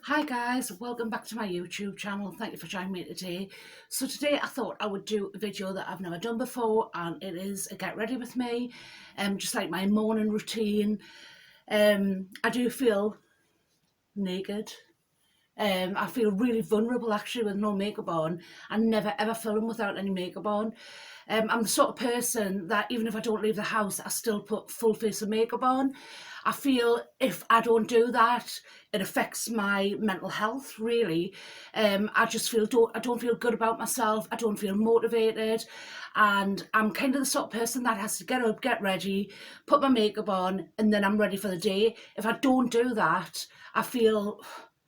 Hi guys, welcome back to my YouTube channel. Thank you for joining me today. So today I thought I would do a video that I've never done before, and it is a get ready with me, just like my morning routine. I do feel naked. I feel really vulnerable actually with no makeup on. I never ever film without any makeup on. I'm the sort of person that even if I don't leave the house, I still put full face of makeup on. I feel if I don't do that, it affects my mental health really. I just feel I don't feel good about myself. I don't feel motivated, and I'm kind of the sort of person that has to get up, get ready, put my makeup on, and then I'm ready for the day. If I don't do that, I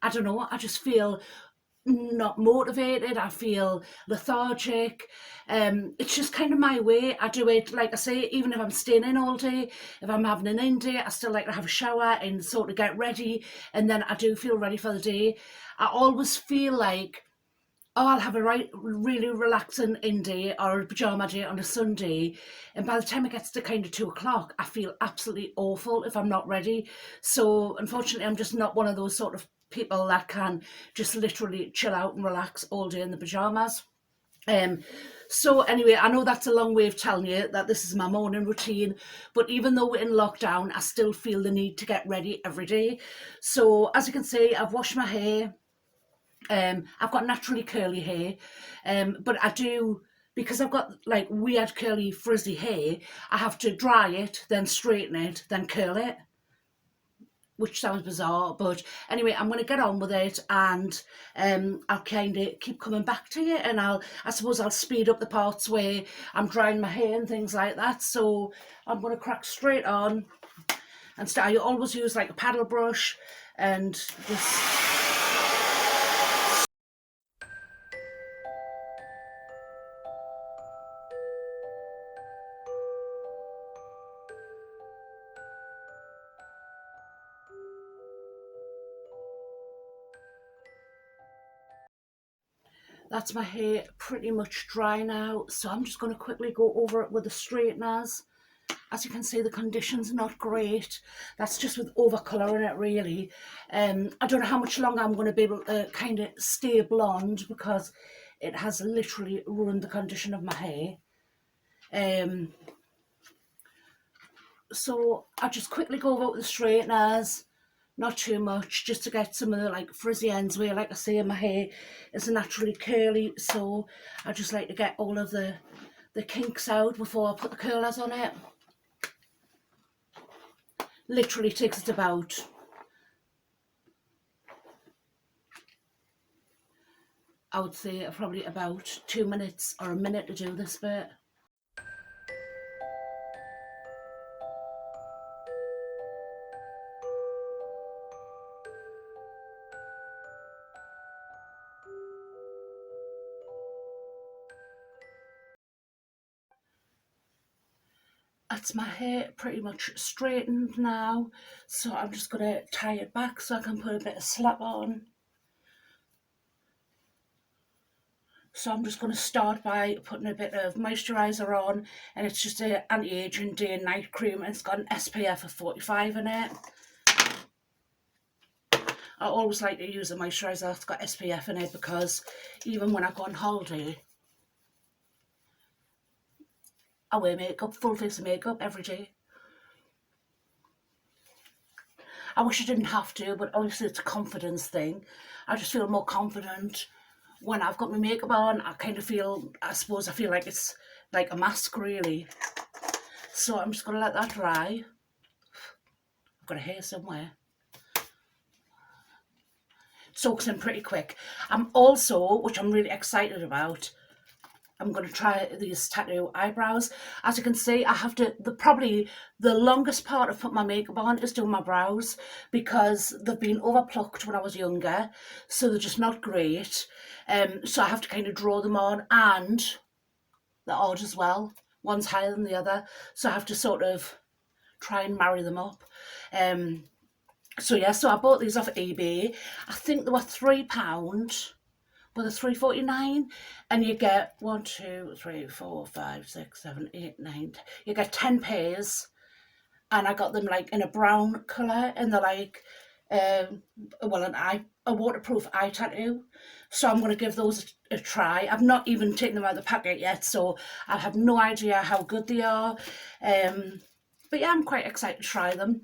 don't know, I just feel not motivated. I feel lethargic. It's just kind of my way. I do it, like I say, even if I'm staying in all day, if I'm having an in day, I still like to have a shower and sort of get ready, and then I do feel ready for the day. I always feel like, oh, I'll have a really relaxing in day or a pyjama day on a Sunday. And by the time it gets to kind of 2 o'clock, I feel absolutely awful if I'm not ready. So unfortunately, I'm just not one of those sort of people that can just literally chill out and relax all day in the pyjamas. Um, so anyway, I know that's a long way of telling you that this is my morning routine, but even though we're in lockdown, I still feel the need to get ready every day. So as you can see, I've washed my hair. I've got naturally curly hair, but I do, because I've got like weird curly frizzy hair, I have to dry it, then straighten it, then curl it, which sounds bizarre, but anyway, I'm going to get on with it, and I'll kind of keep coming back to you, and I suppose I'll speed up the parts where I'm drying my hair and things like that. So I'm going to crack straight on and start. I always use like a paddle brush and just. That's my hair pretty much dry now, so I'm just going to quickly go over it with the straighteners. As you can see, the condition's not great. That's just with over colouring it really. I don't know how much longer I'm going to be able to kind of stay blonde, because it has literally ruined the condition of my hair. So I just quickly go over it with the straighteners, not too much, just to get some of the like frizzy ends where, like I say, my hair is naturally curly, so I just like to get all of the kinks out before I put the curlers on it. Literally takes it about, I would say, probably about 2 minutes or a minute to do this bit. That's my hair pretty much straightened now, so I'm just going to tie it back so I can put a bit of slap on. So I'm just going to start by putting a bit of moisturiser on, and it's just an anti-aging day and night cream, and it's got an SPF of 45 in it. I always like to use a moisturiser that's got SPF in it, because even when I go on holiday, I wear makeup, full face of makeup every day. I wish I didn't have to, but obviously it's a confidence thing. I just feel more confident when I've got my makeup on. I kind of feel, I suppose I feel like it's like a mask really. So I'm just going to let that dry. I've got a hair somewhere. Soaks in pretty quick. I'm also, which I'm really excited about, I'm going to try these tattoo eyebrows. As you can see, I have to, probably the longest part of putting my makeup on is doing my brows, because they've been overplucked when I was younger, so they're just not great. So I have to kind of draw them on, and they're odd as well. One's higher than the other, so I have to sort of try and marry them up. So yeah, so I bought these off eBay. I think they were £3. Well, they're £3.49, and you get 1, 2, 3, 4, 5, 6, 7, 8, 9. You get 10 pairs, and I got them like in a brown colour, and they're like well, a waterproof eye tattoo. So I'm going to give those a try. I've not even taken them out of the packet yet, so I have no idea how good they are. But yeah, I'm quite excited to try them.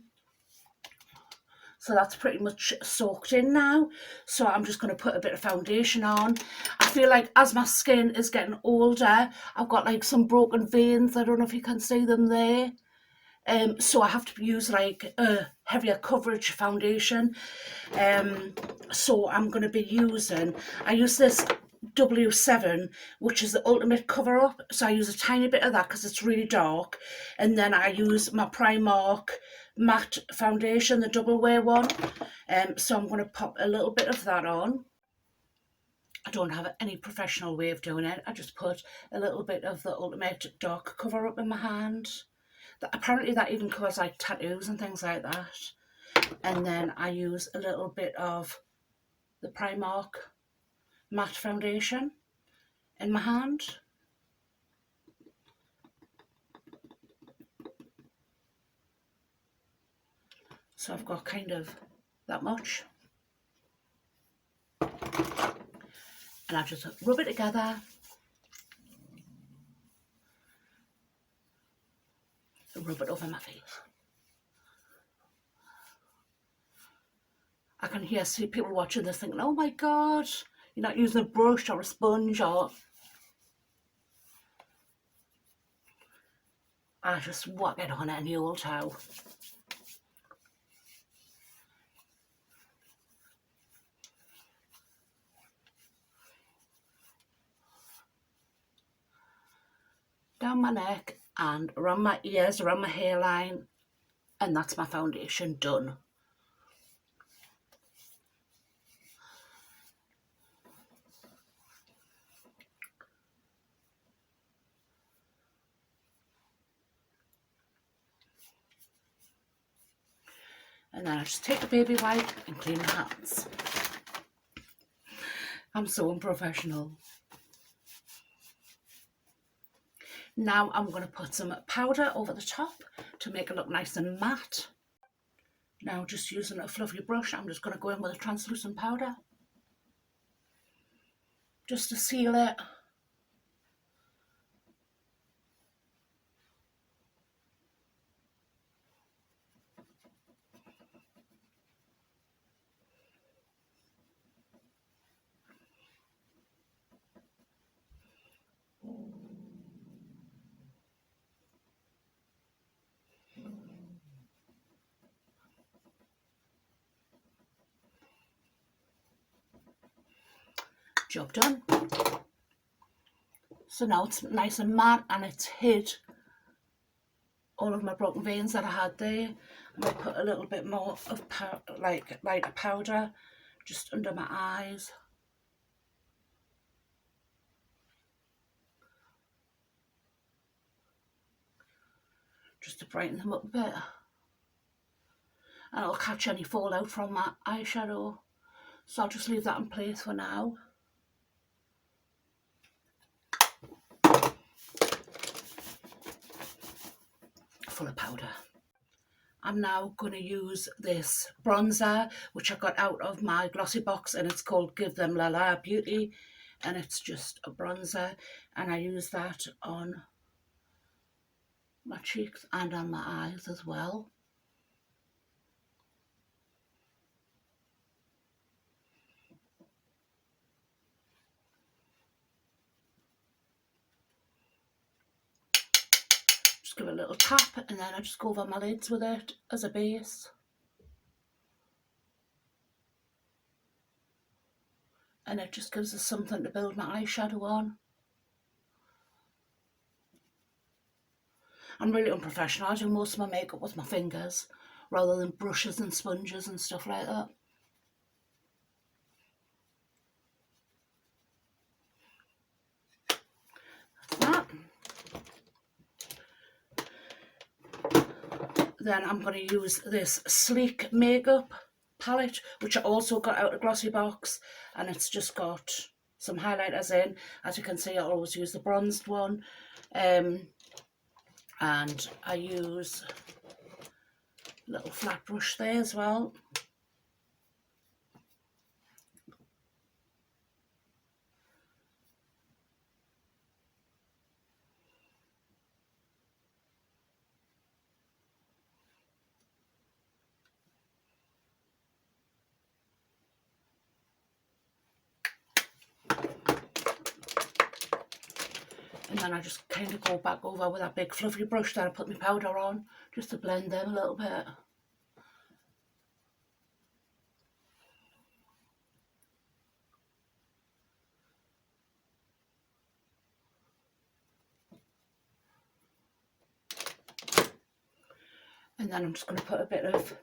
So that's pretty much soaked in now. So I'm just going to put a bit of foundation on. I feel like as my skin is getting older, I've got like some broken veins. I don't know if you can see them there. So I have to use like a heavier coverage foundation. So I'm going to be I use this W7, which is the ultimate cover up. So I use a tiny bit of that because it's really dark. And then I use my Primark matte foundation, the double wear one. So I'm going to pop a little bit of that on. I don't have any professional way of doing it. I just put a little bit of the ultimate dark cover up in my hand. Apparently that even covers like tattoos and things like that. And then I use a little bit of the Primark matte foundation in my hand. So I've got kind of that much. And I just rub it together. And rub it over my face. I can see people watching this thinking, oh my God, you're not using a brush or a sponge or... I just whack it on any old how. Down my neck and around my ears, around my hairline, and that's my foundation done. And then I just take a baby wipe and clean my hands. I'm so unprofessional. Now I'm going to put some powder over the top to make it look nice and matte. Now just using a fluffy brush, I'm just going to go in with a translucent powder. Just to seal it. Job done. So now it's nice and matte and it's hid all of my broken veins that I had there. I'm going to put a little bit more of lighter powder just under my eyes. Just to brighten them up a bit. And it'll catch any fallout from my eyeshadow. So I'll just leave that in place for now. Full of powder. I'm now going to use this bronzer, which I got out of my glossy box, and it's called Give Them La La Beauty, and it's just a bronzer, and I use that on my cheeks and on my eyes as well. Just give it a little tap, and then I just go over my lids with it as a base. And it just gives us something to build my eyeshadow on. I'm really unprofessional. I do most of my makeup with my fingers rather than brushes and sponges and stuff like that. That. Then I'm going to use this Sleek makeup palette, which I also got out of glossy box, and it's just got some highlighters in. As you can see, I always use the bronzed one, and I use a little flat brush there as well. And then I just kind of go back over with that big fluffy brush that I put my powder on, just to blend them a little bit. And then I'm just going to put a bit of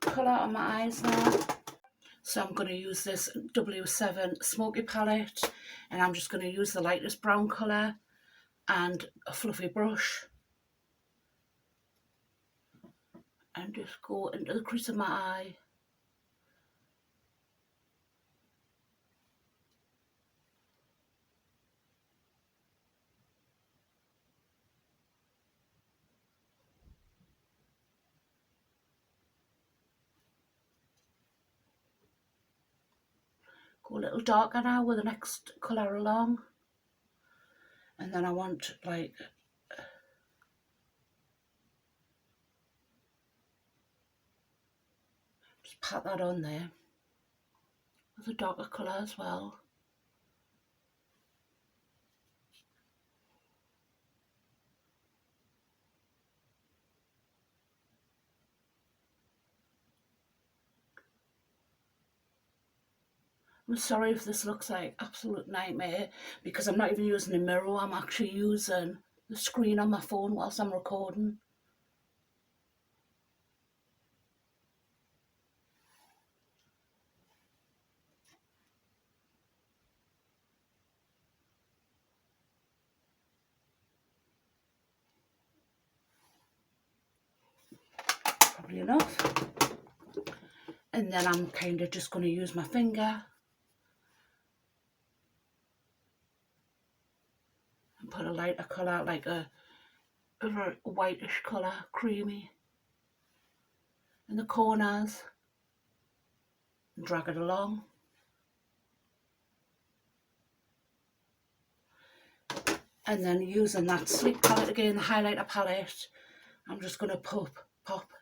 colour on my eyes now. So I'm going to use this W7 Smoky palette, and I'm just going to use the lightest brown colour and a fluffy brush, and just go into the crease of my eye. Go a little darker now with the next colour along. And then I want like just pat that on there with a darker colour as well. I'm sorry if this looks like absolute nightmare, because I'm not even using a mirror, I'm actually using the screen on my phone whilst I'm recording. Probably enough. And then I'm kind of just going to use my finger and put a lighter colour, like a very whitish colour, creamy, in the corners, and drag it along. And then using that sleek palette again, the highlighter palette, I'm just going to pop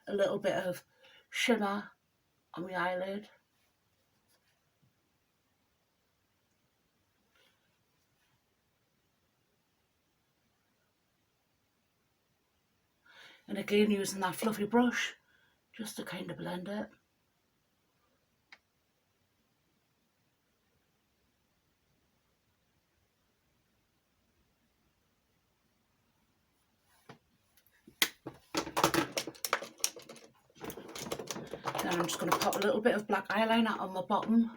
a little bit of shimmer on my eyelid. And again using that fluffy brush just to kind of blend it. Then I'm just going to pop a little bit of black eyeliner on my bottom.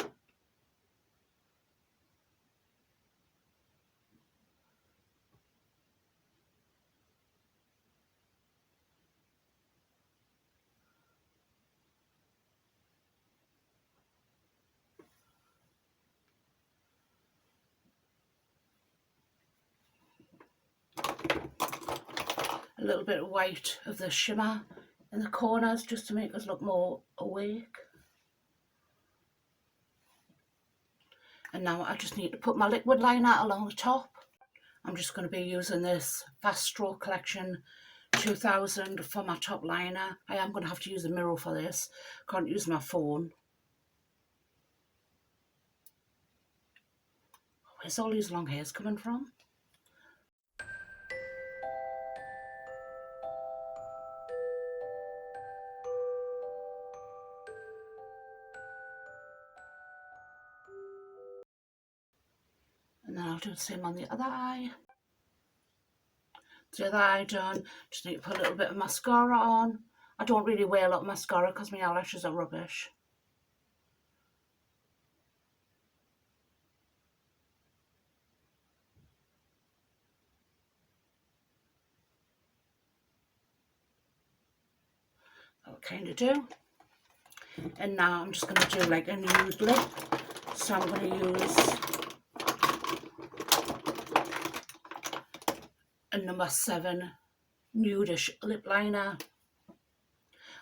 A little bit of white of the shimmer in the corners just to make us look more awake. And now I just need to put my liquid liner along the top. I'm just going to be using this Fast Stroke Collection 2000 for my top liner. I am going to have to use a mirror for this. Can't use my phone. Where's all these long hairs coming from? And then I'll do the same on the other eye. The other eye done. Just need to put a little bit of mascara on. I don't really wear a lot of mascara because my eyelashes are rubbish. That'll kind of do. And now I'm just going to do like a nude lip. So I'm going to use a number 7 nudish lip liner.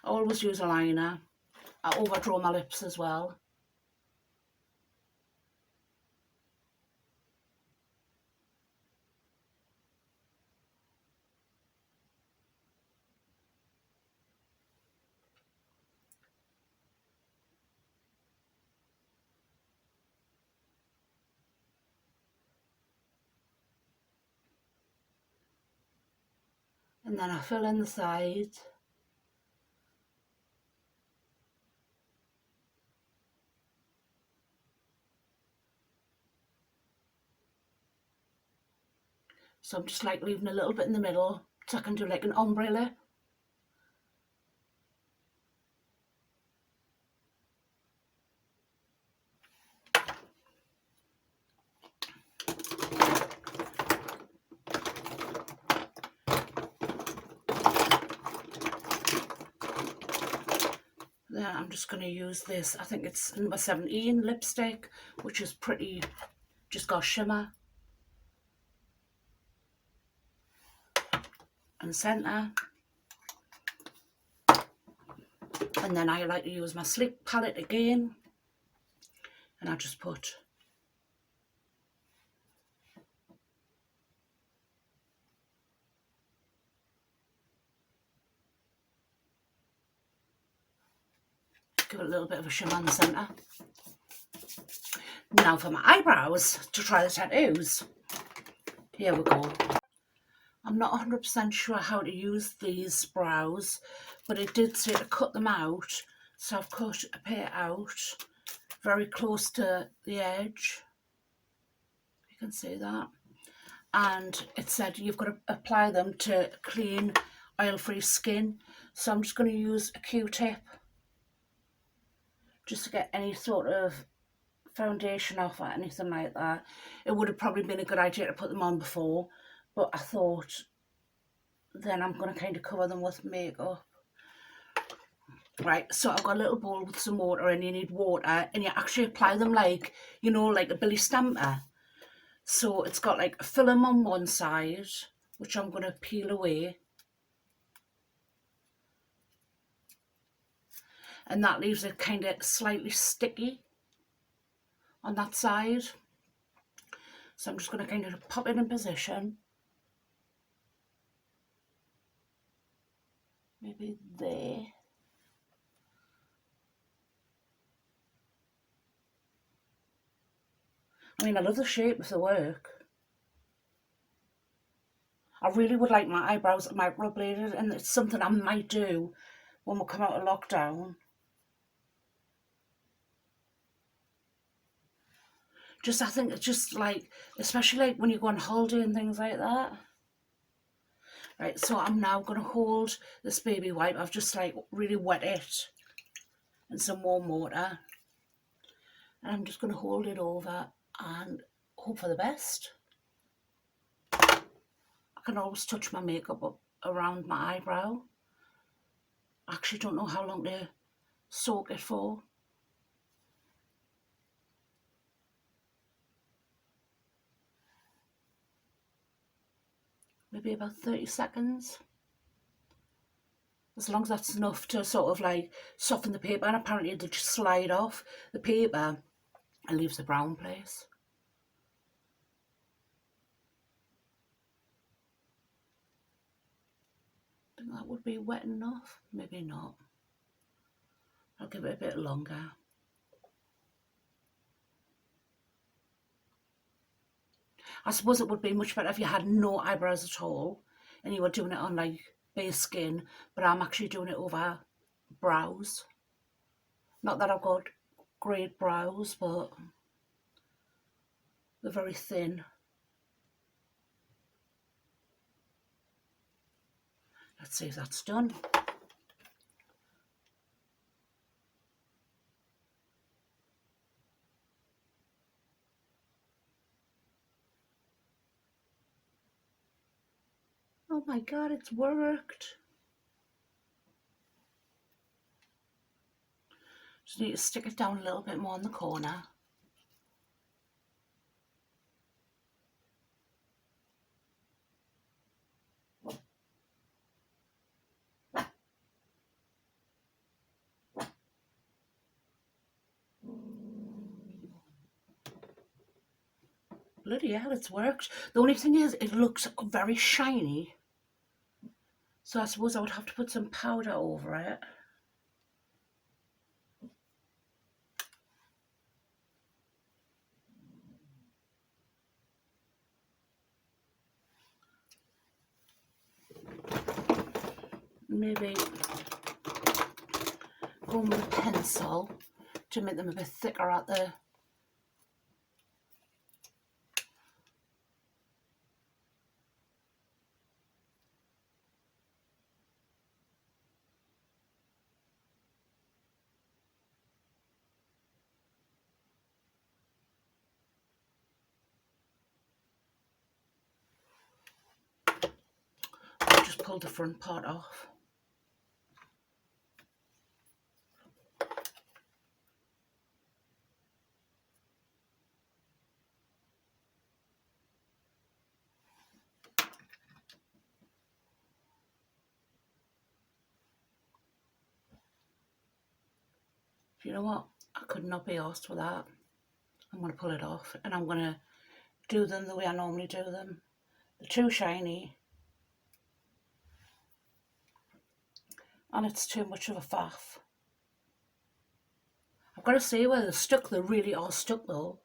I always use a liner. I overdraw my lips as well. and then I fill in the sides. So I'm just like leaving a little bit in the middle so I can do like an umbrella. Then I'm just going to use this, I think it's number 17 lipstick, which is pretty, just got shimmer and centre. And then I like to use my Sleek palette again, and I just put give it a little bit of a shimmer in the centre. Now for my eyebrows, to try the tattoos. Here we go. I'm not 100% sure how to use these brows, but it did say to cut them out, so I've cut a pair out very close to the edge. You can see that. And it said you've got to apply them to clean, oil-free skin. So I'm just going to use a Q-tip just to get any sort of foundation off or anything like that. It would have probably been a good idea to put them on before, but I thought then I'm going to kind of cover them with makeup. Right, so I've got a little bowl with some water, and you need water, and you actually apply them like, you know, like a Billy Stamper. So it's got like a film on one side, which I'm going to peel away. And that leaves it kind of slightly sticky on that side. So I'm just going to kind of pop it in position. Maybe there. I mean, I love the shape of the work. I really would like my eyebrows microbladed, and it's something I might do when we come out of lockdown. I think it's just like, especially like when you go on holiday and things like that. Right, so I'm now going to hold this baby wipe. I've just like really wet it in some warm water. And I'm just going to hold it over and hope for the best. I can always touch my makeup up around my eyebrow. I actually don't know how long to soak it for. Maybe about 30 seconds. As long as that's enough to sort of like soften the paper, and apparently they just slide off the paper and leaves the brown place. I think that would be wet enough. Maybe not. I'll give it a bit longer. I suppose it would be much better if you had no eyebrows at all and you were doing it on like bare skin, but I'm actually doing it over brows. Not that I've got great brows, but they're very thin. Let's see if that's done. Oh my god, it's worked. Just need to stick it down a little bit more in the corner. Bloody hell, it's worked. The only thing is, it looks very shiny. So I suppose I would have to put some powder over it. Maybe going with a pencil to make them a bit thicker at the just pull the front part off. You know what? I could not be arsed with that. I'm going to pull it off and I'm going to do them the way I normally do them. They're too shiny and it's too much of a faff. I've got to say where they're stuck, they really are stuck though.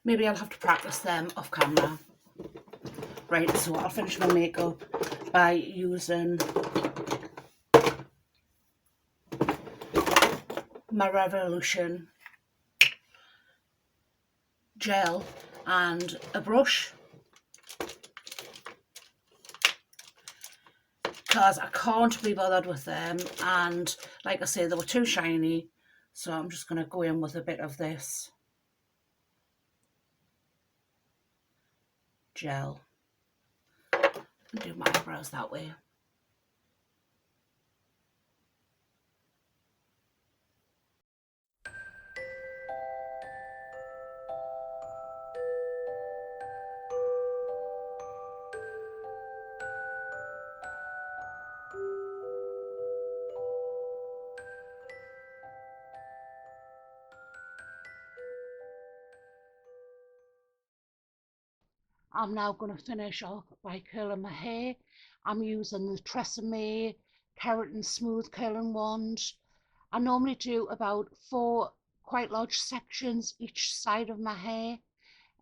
Maybe I'll have to practice them off camera. Right, so I'll finish my makeup by using my Revolution gel and a brush, because I can't be bothered with them, and like I say, they were too shiny, so I'm just going to go in with a bit of this gel and do my eyebrows that way. I'm now going to finish off by curling my hair. I'm using the Tresemme Keratin Smooth Curling Wand. I normally do about 4 quite large sections each side of my hair.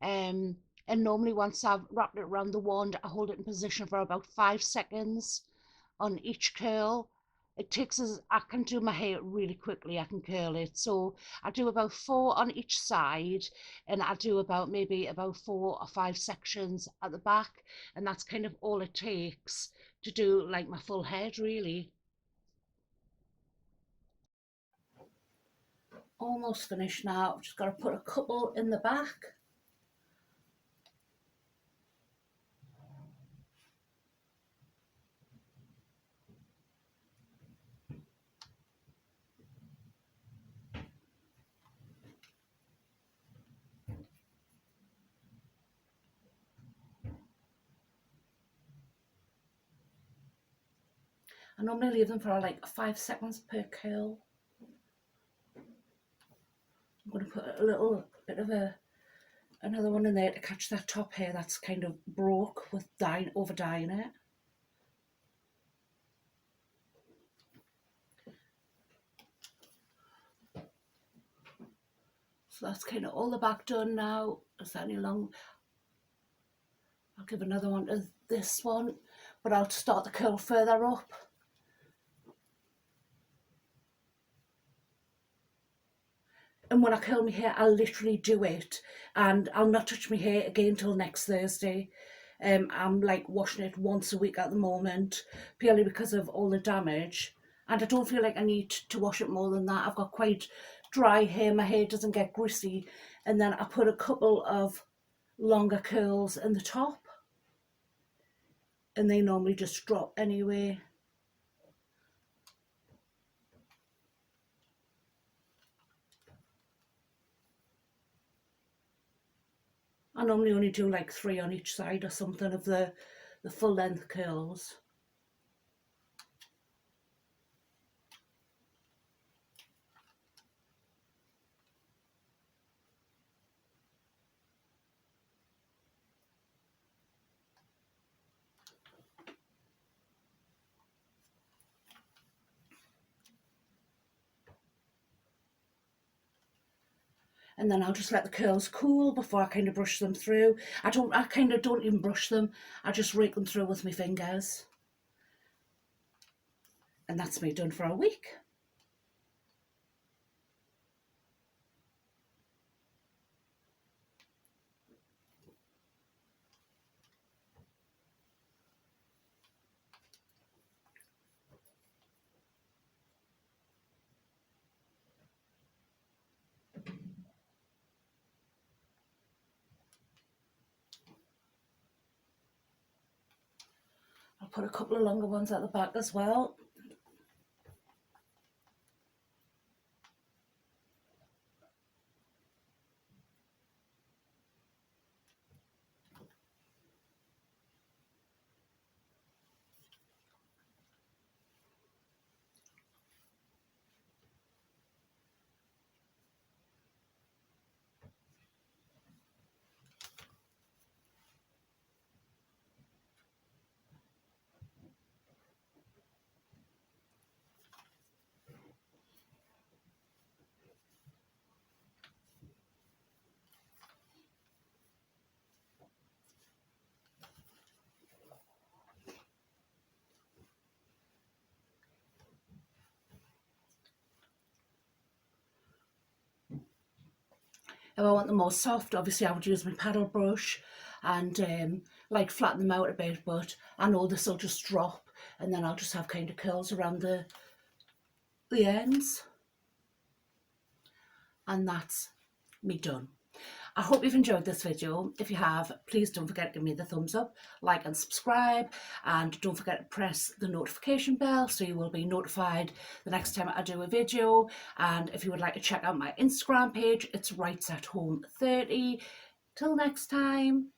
And normally once I've wrapped it around the wand, I hold it in position for about 5 seconds on each curl. It takes us, I can do my hair really quickly, I can curl it. So I do about 4 on each side, and I do about maybe about 4 or 5 sections at the back, and that's kind of all it takes to do like my full head really. Almost finished now. I've just got to put a couple in the back. I normally leave them for like 5 seconds per curl. I'm going to put a little bit of another one in there to catch that top hair that's kind of broke with over dyeing it. So that's kind of all the back done now. Is that any long? I'll give another one to this one, but I'll start the curl further up. And when I curl my hair, I'll literally do it, and I'll not touch my hair again till next Thursday. I'm like washing it once a week at the moment, purely because of all the damage, and I don't feel like I need to wash it more than that. I've got quite dry hair, my hair doesn't get greasy, and then I put a couple of longer curls in the top, and they normally just drop anyway. I normally only do like 3 on each side or something of the full length curls. and then I'll just let the curls cool before I kind of brush them through. I kind of don't even brush them, I just rake them through with my fingers. And that's me done for a week. I'll put a couple of longer ones at the back as well. If I want them more soft, obviously I would use my paddle brush and like flatten them out a bit, but I know this will just drop and then I'll just have kind of curls around the ends. And that's me done. I hope you've enjoyed this video. If you have, please don't forget to give me the thumbs up, like and subscribe, and don't forget to press the notification bell so you will be notified the next time I do a video. And if you would like to check out my Instagram page, it's Writes at Home 30. Till next time.